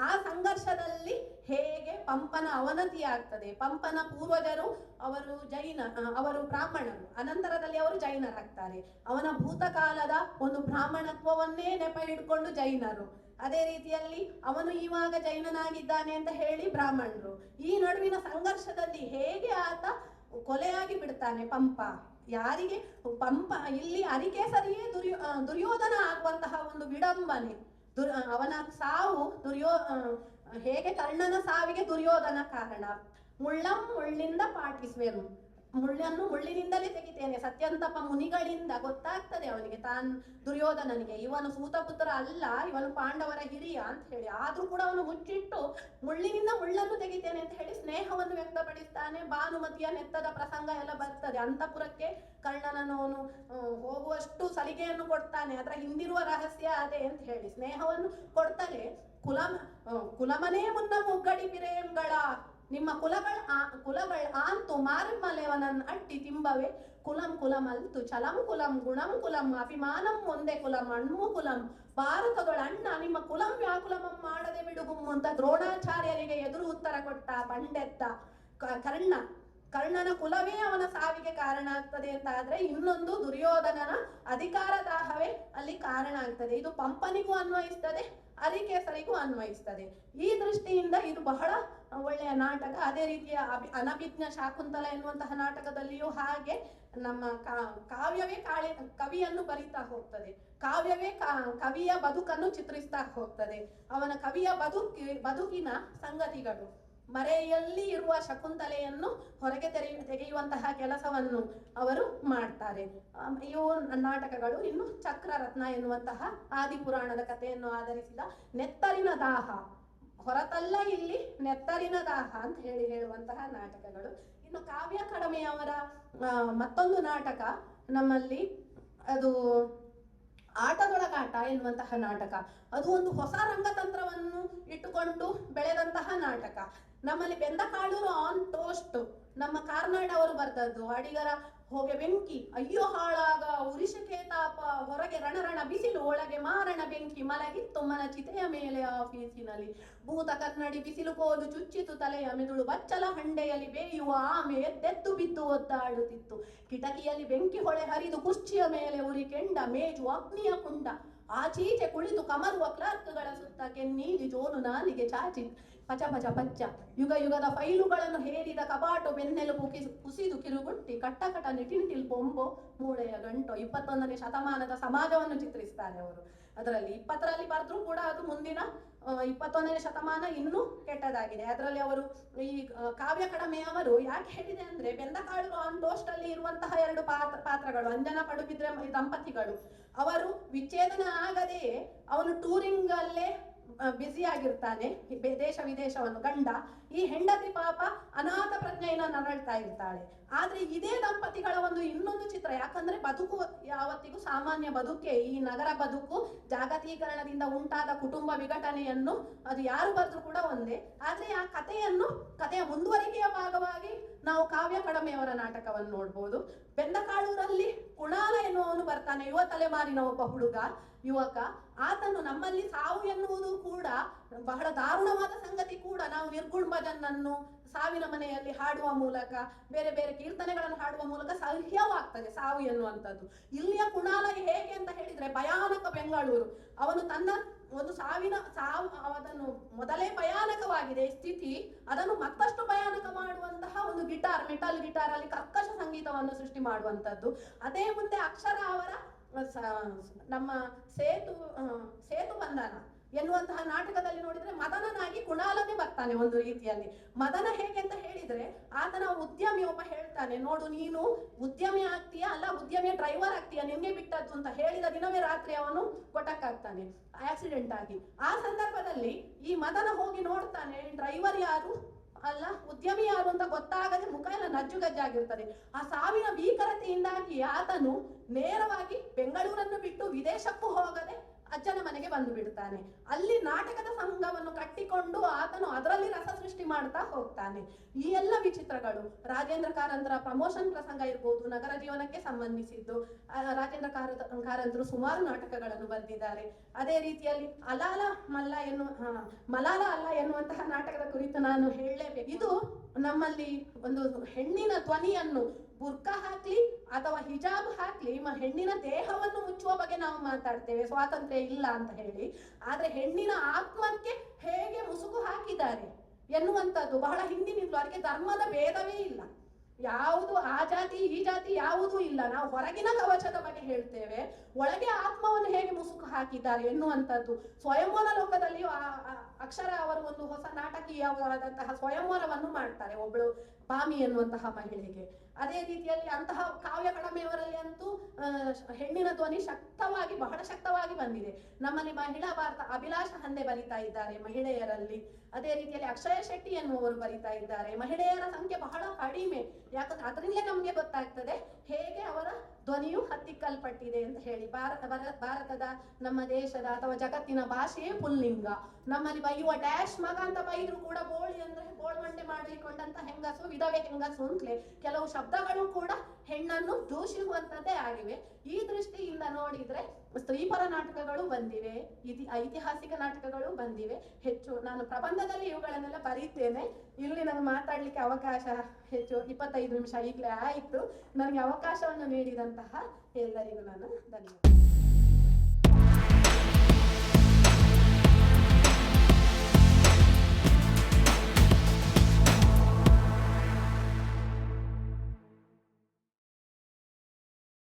ಆ ಸಂಘರ್ಷದಲ್ಲಿ ಹೇಗೆ ಪಂಪನ ಅವನತಿ ಆಗ್ತದೆ. ಪಂಪನ ಪೂರ್ವಜರು ಅವರು ಬ್ರಾಹ್ಮಣರು, ಅನಂತರದಲ್ಲಿ ಅವರು ಜೈನರಾಗ್ತಾರೆ. ಅವನ ಭೂತಕಾಲದ ಒಂದು ಬ್ರಾಹ್ಮಣತ್ವವನ್ನೇ ನೆಪ ಹಿಡ್ಕೊಂಡು ಜೈನರು, ಅದೇ ರೀತಿಯಲ್ಲಿ ಅವನು ಇವಾಗ ಜೈನನಾಗಿದ್ದಾನೆ ಅಂತ ಹೇಳಿ ಬ್ರಾಹ್ಮಣರು. ಈ ನಡುವಿನ ಸಂಘರ್ಷದಲ್ಲಿ ಹೇಗೆ ಆತ ಕೊಲೆಯಾಗಿ ಬಿಡ್ತಾನೆ ಪಂಪ. ಯಾರಿಗೆ ಪಂಪ ಇಲ್ಲಿ ಅರಿಕೇಸರಿಯೇ ದುರ್ಯೋಧನ ಆಗುವಂತಹ ಒಂದು ವಿಡಂಬನೆ. ಅವನ ಸಾವು ಹೇಗೆ ಕರ್ಣನ ಸಾವಿಗೆ ದುರ್ಯೋಧನ ಕಾರಣ. ಮುಳ್ಳಂ ಮುಳ್ಳಿಂದ ಪಾಟಿಸುವೆನು, ಮುಳ್ಳನ್ನು ಮುಳ್ಳಿನಿಂದಲೇ ತೆಗಿತೇನೆ. ಸತ್ಯಂತಪ ಮುನಿಗಳಿಂದ ಗೊತ್ತಾಗ್ತದೆ ಅವನಿಗೆ, ದುರ್ಯೋಧನನಿಗೆ ಇವನು ಸೂತಪುತ್ರ ಅಲ್ಲ, ಇವನು ಪಾಂಡವರ ಹಿರಿಯ ಅಂತ ಹೇಳಿ. ಆದ್ರೂ ಕೂಡ ಅವನು ಮುಚ್ಚಿಟ್ಟು ಮುಳ್ಳಿನಿಂದ ಮುಳ್ಳನ್ನು ತೆಗಿತೇನೆ ಅಂತ ಹೇಳಿ ಸ್ನೇಹವನ್ನು ವ್ಯಕ್ತಪಡಿಸ್ತಾನೆ. ಭಾನುಮತಿಯ ನೆತ್ತದ ಪ್ರಸಂಗ ಎಲ್ಲ ಬರ್ತದೆ. ಅಂತಃಪುರಕ್ಕೆ ಕರ್ಣನನ್ನು ಅವನು ಹೋಗುವಷ್ಟು ಸಲಿಗೆಯನ್ನು ಕೊಡ್ತಾನೆ. ಅದರ ಹಿಂದಿರುವ ರಹಸ್ಯ ಅದೇ ಅಂತ ಹೇಳಿ ಸ್ನೇಹವನ್ನು ಕೊಡ್ತಾನೆ. ಕುಲಮನೇ ಮುನ್ನ ಮುಗ್ಗಡಿ ಪಿರೇಂಗಳ ನಿಮ್ಮ ಕುಲಗಳ ಆಂತು ಮಾರಿಮಲೆವನನ್ ಅಟ್ಟಿ ತಿಂಬವೆ ಕುಲಂ ಅಲ್ತು ಚಲಂ ಕುಲಂ ಗುಣಂ ಕುಲಂ ಅಭಿಮಾನಂ ಒಂದೇ ಕುಲಂ ಅಣ್ಮು ಕುಲಂ ಭಾರತದೊಳ ಅಣ್ಣ ನಿಮ್ಮ ಕುಲಂ ವ್ಯಾಕುಲಮಂ ಮಾಡದೆ ಬಿಡುಗುಮ್ ಅಂತ ದ್ರೋಣಾಚಾರ್ಯರಿಗೆ ಎದುರು ಉತ್ತರ ಕೊಟ್ಟ ಪಂಡೆತ್ತ ಕರ್ಣನ ಕುಲವೇ ಅವನ ಸಾವಿಗೆ ಕಾರಣ ಆಗ್ತದೆ ಅಂತ ಆದ್ರೆ, ಇನ್ನೊಂದು ದುರ್ಯೋಧನನ ಅಧಿಕಾರ ದಾಹವೇ ಅಲ್ಲಿ ಕಾರಣ ಆಗ್ತದೆ. ಇದು ಪಂಪನಿಗೂ ಅನ್ವಯಿಸ್ತದೆ, ಅರಿಕೇಸರಿಗೂ ಅನ್ವಯಿಸ್ತದೆ. ಈ ದೃಷ್ಟಿಯಿಂದ ಇದು ಬಹಳ ಒಳ್ಳೆಯ ನಾಟಕ. ಅದೇ ರೀತಿಯ ಅನಭಿಜ್ಞ ಶಾಕುಂತಲ ಎನ್ನುವಂತಹ ನಾಟಕದಲ್ಲಿಯೂ ಹಾಗೆ ನಮ್ಮ ಕಾವ್ಯವೇ ಕವಿಯನ್ನು ಬರಿತಾ ಹೋಗ್ತದೆ, ಕಾವ್ಯವೇ ಕವಿಯ ಬದುಕನ್ನು ಚಿತ್ರಿಸ್ತಾ ಹೋಗ್ತದೆ. ಅವನ ಕವಿಯ ಬದುಕಿನ ಸಂಗತಿಗಳು, ಮರೆಯಲ್ಲಿ ಇರುವ ಶಕುಂತಲೆಯನ್ನು ಹೊರಗೆ ತೆಗೆಯುವಂತಹ ಕೆಲಸವನ್ನು ಅವರು ಮಾಡ್ತಾರೆ. ಇವು ನಾಟಕಗಳು. ಇನ್ನು ಚಕ್ರರತ್ನ ಎನ್ನುವಂತಹ ಆದಿಪುರಾಣದ ಕಥೆಯನ್ನು ಆಧರಿಸಿದ ನೆತ್ತರಿನ ದಾಹ, ಹೊರತಲ್ಲ ಇಲ್ಲಿ ನೆತ್ತರಿನ ದಾಹ ಅಂತ ಹೇಳುವಂತಹ ನಾಟಕಗಳು. ಇನ್ನು ಕಾವ್ಯ ಕಡಮೆಯವರ ಮತ್ತೊಂದು ನಾಟಕ ನಮ್ಮಲ್ಲಿ ಅದು ಆಟದೊಳಗಾಟ ಎನ್ನುವಂತಹ ನಾಟಕ. ಅದು ಒಂದು ಹೊಸ ರಂಗತಂತ್ರವನ್ನು ಇಟ್ಟುಕೊಂಡು ಬೆಳೆದಂತಹ ನಾಟಕ. ನಮ್ಮಲ್ಲಿ ಬೆಂದಕಾಳೂರು ಆನ್ ಟೋಸ್ಟ್ ನಮ್ಮ ಕಾರ್ನಾಡ್ ಅವರು ಬರ್ತದ್ದು, ಅಡಿಗರ ಹೊಗೆ ಬೆಂಕಿ ಅಯ್ಯೋ ಹಾಳಾಗ ಉರಿಶಕೆ ತಾಪ, ಹೊರಗೆ ರಣರಣ ಬಿಸಿಲು, ಒಳಗೆ ಮಾರಣ ಬೆಂಕಿ, ಮಲಗಿತ್ತು ಮನ ಚಿತೆಯ ಮೇಲೆ ಆಫೀಸಿನಲ್ಲಿ. ಭೂತ ಕನ್ನಡಿ ಬಿಸಿಲು ಕೋಲು ಚುಚ್ಚಿತು ತಲೆಯ ಮೆದುಳು, ಬಚ್ಚಲ ಹಂಡೆಯಲ್ಲಿ ಬೇಯುವ ಆಮೆ ಎದ್ದೆದ್ದು ಬಿದ್ದು ಒದ್ದಾಡುತ್ತಿತ್ತು. ಕಿಟಕಿಯಲ್ಲಿ ಬೆಂಕಿ ಹೊಳೆ ಹರಿದು ಕುರ್ಚಿಯ ಮೇಲೆ ಉರಿ ಕೆಂಡ, ಮೇಜು ಅಗ್ನಿಯ ಕುಂಡ. ಆಚೀಚೆ ಕುಳಿತು ಕಮರುವ ಕ್ಲರ್ಕ್ಗಳ ಸುತ್ತ ಕೆನ್ನೀಲಿ ಜೋನು ನಾಲಿಗೆ ಚಾಚಿ ಪಚ ಪಚ ಪಚ್ಚ. ಯುಗ ಯುಗದ ಫೈಲುಗಳನ್ನು ಹೇರಿದ ಕಪಾಟು ಬೆನ್ನೆಲುಬು ಕುಸಿದು ಕಿರುಗುಟ್ಟಿ, ಕಟ್ಟಕಟ ನಿಟಿನಿಟಿಲ್ ಬೊಂಬು ಮೂಳೆಯ ಗಂಟು. 21ನೇ ಶತಮಾನದ ಸಮಾಜವನ್ನು ಚಿತ್ರಿಸ್ತಾರೆ ಅವರು. ಅದರಲ್ಲಿ 20ರಲ್ಲಿ ಬರೆದ್ರೂ ಕೂಡ ಅದು ಮುಂದಿನ 21ನೇ ಶತಮಾನ ಇನ್ನೂ ಕೆಟ್ಟದಾಗಿದೆ. ಅದರಲ್ಲಿ ಅವರು ಈ ಕಾವ್ಯ ಕಡಮೆ ಅವರು ಯಾಕೆ ಹೇಳಿದೆ ಅಂದ್ರೆ, ಬೆಂದಕಾಳು ಆನ್ ಟೋಸ್ಟ್ ಅಲ್ಲಿ ಇರುವಂತಹ 2 ಪಾತ್ರಗಳು ಅಂಜನಾ ಪಡುಬಿದ್ರೆ ದಂಪತಿಗಳು, ಅವರು ವಿಚ್ಛೇದನ ಆಗದೆ ಅವನು ಟೂರಿಂಗ್ ಅಲ್ಲೇ ಬ್ಯುಸಿ ಆಗಿರ್ತಾನೆ, ದೇಶ ವಿದೇಶವನ್ನು ಗಂಡ. ಈ ಹೆಂಡತಿ ಪಾಪ ಅನಾಥ ಪ್ರಜ್ಞೆಯನ್ನು ನರಳ್ತಾ ಇರ್ತಾಳೆ. ಆದ್ರೆ ಇದೇ ದಂಪತಿಗಳ ಒಂದು ಇನ್ನೊಂದು ಚಿತ್ರ, ಯಾಕಂದ್ರೆ ಬದುಕು ಯಾವತ್ತಿಗೂ ಸಾಮಾನ್ಯ ಬದುಕೆ. ಈ ನಗರ ಬದುಕು, ಜಾಗತೀಕರಣದಿಂದ ಉಂಟಾದ ಕುಟುಂಬ ವಿಘಟನೆಯನ್ನು ಅದು ಯಾರು ಬರೆದ್ರು ಕೂಡ ಒಂದೇ. ಆದ್ರೆ ಆ ಕಥೆಯ ಮುಂದುವರಿಕೆಯ ಭಾಗವಾಗಿ ನಾವು ಕಾವ್ಯ ಕಡಮೆಯವರ ನಾಟಕವನ್ನು ನೋಡ್ಬೋದು. ಬೆಂದಕಾಳೂರಲ್ಲಿ ಕುಣಾಲ ಎನ್ನುವವನು ಬರ್ತಾನೆ, ಯುವ ತಲೆಮಾರಿನ ಒಬ್ಬ ಯುವಕ. ಆತನು ನಮ್ಮಲ್ಲಿ ಸಾವು ಎನ್ನುವುದು ಕೂಡ ಬಹಳ ದಾರುಣವಾದ ಸಂಗತಿ ಕೂಡ. ನಾವು ನಿರ್ಗುಣ್ಭಜನ್ನನ್ನು ಸಾವಿನ ಮನೆಯಲ್ಲಿ ಹಾಡುವ ಮೂಲಕ, ಬೇರೆ ಬೇರೆ ಕೀರ್ತನೆಗಳನ್ನು ಹಾಡುವ ಮೂಲಕ ಸಹ್ಯವಾಗ್ತದೆ ಸಾವು ಎನ್ನುವಂಥದ್ದು. ಇಲ್ಲಿಯ ಕುಣಾಲ ಹೇಗೆ ಅಂತ ಹೇಳಿದ್ರೆ, ಭಯಾನಕ ಬೆಂಗಳೂರು. ಅವನು ತನ್ನ ಒಂದು ಸಾವು ಅದನ್ನು ಮೊದಲೇ ಭಯಾನಕವಾಗಿದೆ ಸ್ಥಿತಿ, ಅದನ್ನು ಮತ್ತಷ್ಟು ಭಯಾನಕ ಮಾಡುವಂತಹ ಒಂದು ಮೆಟಲ್ ಗಿಟಾರ್ ಅಲ್ಲಿ ಕರ್ಕಶ ಸಂಗೀತವನ್ನು ಸೃಷ್ಟಿ ಮಾಡುವಂಥದ್ದು. ಅದೇ ಮುಂದೆ ಅಕ್ಷರ ಅವರ ನಮ್ಮ ಸೇತು ಬಂಧನ ಎನ್ನುವಂತಹ ನಾಟಕದಲ್ಲಿ ನೋಡಿದ್ರೆ ಮದನನಾಗಿ ಕುಣಾಲನೇ ಬರ್ತಾನೆ. ಒಂದು ರೀತಿಯಲ್ಲಿ ಮದನ ಹೇಗೆ ಅಂತ ಹೇಳಿದ್ರೆ, ಆತನ ಉದ್ಯಮಿ ಒಬ್ಬ ಹೇಳ್ತಾನೆ, ನೋಡು ನೀನು ಉದ್ಯಮಿ ಆಗ್ತೀಯಾ ಅಲ್ಲ ಉದ್ಯಮಿಯ ಡ್ರೈವರ್ ಆಗ್ತೀಯಾ, ನಿನ್ಗೆ ಬಿಟ್ಟದ್ದು ಅಂತ ಹೇಳಿದ ದಿನವೇ ರಾತ್ರಿ ಅವನು ಕೊಟ್ಟಕ್ಕಾಗ್ತಾನೆ ಆಕ್ಸಿಡೆಂಟ್ ಆಗಿ. ಆ ಸಂದರ್ಭದಲ್ಲಿ ಈ ಮದನ ಹೋಗಿ ನೋಡ್ತಾನೆ, ಡ್ರೈವರ್ ಯಾರು ಅಲ್ಲ ಉದ್ಯಮಿ ಯಾರು ಅಂತ ಗೊತ್ತಾಗದೆ ಮುಖ ಎಲ್ಲ ನಜ್ಜುಗಜ್ಜಾಗಿರ್ತದೆ. ಆ ಸಾವಿನ ಭೀಕರತೆಯಿಂದಾಗಿ ಆತನು ನೇರವಾಗಿ ಬೆಂಗಳೂರನ್ನು ಬಿಟ್ಟು ವಿದೇಶಕ್ಕೂ ಹೋಗದೆ ಅಜ್ಜನ ಮನೆಗೆ ಬಂದು ಬಿಡ್ತಾನೆ. ಅಲ್ಲಿ ನಾಟಕದ ಸಂಘವನ್ನು ಕಟ್ಟಿಕೊಂಡು ಆತನು ಅದರಲ್ಲಿ ರಸ ಸೃಷ್ಟಿ ಮಾಡ್ತಾ ಹೋಗ್ತಾನೆ. ಈ ಎಲ್ಲ ವಿಚಿತ್ರಗಳು ರಾಜೇಂದ್ರ ಕಾರಂತರ ಪ್ರಮೋಷನ್ ಪ್ರಸಂಗ ಇರ್ಬೋದು, ನಗರ ಜೀವನಕ್ಕೆ ಸಂಬಂಧಿಸಿದ್ದು. ರಾಜೇಂದ್ರ ಕಾರಂತರು ಸುಮಾರು ನಾಟಕಗಳನ್ನು ಬರೆದಿದ್ದಾರೆ. ಅದೇ ರೀತಿಯಲ್ಲಿ ಮಲಾಲ ಅಲ್ಲ ಎನ್ನುವಂತಹ ನಾಟಕದ ಕುರಿತು ನಾನು ಹೇಳಲೇಬೇಕು. ಇದು ನಮ್ಮಲ್ಲಿ ಒಂದು ಹೆಣ್ಣಿನ ಧ್ವನಿಯನ್ನು ಬುರ್ಕಾ ಹಾಕ್ಲಿ ಅಥವಾ ಹಿಜಾಬ್ ಹಾಕ್ಲಿ, ಹೆಣ್ಣಿನ ದೇಹವನ್ನು ಮುಚ್ಚುವ ಬಗ್ಗೆ ನಾವು ಮಾತಾಡ್ತೇವೆ, ಸ್ವಾತಂತ್ರ್ಯ ಇಲ್ಲ ಅಂತ ಹೇಳಿ. ಆದ್ರೆ ಹೆಣ್ಣಿನ ಆತ್ಮಕ್ಕೆ ಹೇಗೆ ಮುಸುಕು ಹಾಕಿದ್ದಾರೆ ಎನ್ನುವಂಥದ್ದು ಬಹಳ ಹಿಂದಿನಿಂದಲೂ. ಅದಕ್ಕೆ ಧರ್ಮದ ಭೇದವೇ ಇಲ್ಲ, ಯಾವುದು ಆ ಜಾತಿ ಈ ಜಾತಿ ಯಾವುದೂ ಇಲ್ಲ. ನಾವು ಹೊರಗಿನ ಕವಚದ ಬಗ್ಗೆ ಹೇಳ್ತೇವೆ, ಒಳಗೆ ಆತ್ಮವನ್ನು ಹೇಗೆ ಮುಸುಕು ಹಾಕಿದ್ದಾರೆ ಎನ್ನುವಂಥದ್ದು. ಸ್ವಯಂವರ ಲೋಕದಲ್ಲಿಯೂ ಅಕ್ಷರ ಅವರು ಒಂದು ಹೊಸ ನಾಟಕೀಯವಾದಂತಹ ಸ್ವಯಂವರವನ್ನು ಮಾಡ್ತಾರೆ ಒಬ್ಬಳು ಬಾಮಿ ಎನ್ನುವಂತಹ ಮಹಿಳೆಗೆ. ಅದೇ ರೀತಿಯಲ್ಲಿ ಅಂತಹ ಕಾವ್ಯ ಕಡಮೆಯವರಲ್ಲಿ ಅಂತೂ ಹೆಣ್ಣಿನ ಧ್ವನಿ ಬಹಳ ಶಕ್ತವಾಗಿ ಬಂದಿದೆ. ನಮ್ಮಲ್ಲಿ ಮಹಿಳಾ ಭಾರತ ಅಭಿಲಾಷ ಹಂದೆ ಬರಿತಾ ಇದ್ದಾರೆ ಮಹಿಳೆಯರಲ್ಲಿ. ಅದೇ ರೀತಿಯಲ್ಲಿ ಅಕ್ಷಯ ಶೆಟ್ಟಿ ಎನ್ನುವರು ಬರಿತಾ ಇದ್ದಾರೆ. ಮಹಿಳೆಯರ ಸಂಖ್ಯೆ ಬಹಳ ಕಡಿಮೆ, ಯಾಕಂದ್ರೆ ಅದರಿಂದಲೇ ನಮ್ಗೆ ಗೊತ್ತಾಗ್ತದೆ ಹೇಗೆ ಅವರ ಧ್ವನಿಯು ಹತ್ತಿಕ್ಕಲ್ಪಟ್ಟಿದೆ ಅಂತ ಹೇಳಿ. ಭಾರತದ ನಮ್ಮ ದೇಶದ ಅಥವಾ ಜಗತ್ತಿನ ಭಾಷೆಯೇ ಪುಲ್ಲಿಂಗ. ನಮ್ಮಲ್ಲಿ ಬೈಯುವ ಡ್ಯಾಶ್ ಮಗ ಅಂತ ಬೈದ್ರು ಕೂಡ ಬೋಳಿ ಅಂದ್ರೆ ಬೋಳ್ಮಂಡೆ ಮಾಡಿಕೊಂಡಂತ ಹೆಂಗಸು, ವಿಧವೆ ಹೆಂಗಸು ಅಂತಲೇ ಕೆಲವು ಶಬ್ದಗಳು ಕೂಡ ಹೆಣ್ಣನ್ನು ದೂಷಿಸುವಂತದ್ದೇ ಆಗಿವೆ. ಈ ದೃಷ್ಟಿಯಿಂದ ನೋಡಿದ್ರೆ ಸ್ತ್ರೀಪರ ನಾಟಕಗಳು ಬಂದಿವೆ, ಐತಿಹಾಸಿಕ ನಾಟಕಗಳು ಬಂದಿವೆ. ಹೆಚ್ಚು ನಾನು ಪ್ರಬಂಧದಲ್ಲಿ ಇವುಗಳನ್ನೆಲ್ಲ ಬರೀತೇನೆ. ಇಲ್ಲಿ ನನಗೆ ಮಾತಾಡ್ಲಿಕ್ಕೆ ಅವಕಾಶ ಹೆಚ್ಚು 25 ನಿಮಿಷ ಈಗಲೇ ಆಯಿತು. ನನಗೆ ಅವಕಾಶವನ್ನು ನೀಡಿದಂತಹ ಎಲ್ಲರಿಗೂ ನಾನು ಧನ್ಯವಾದ.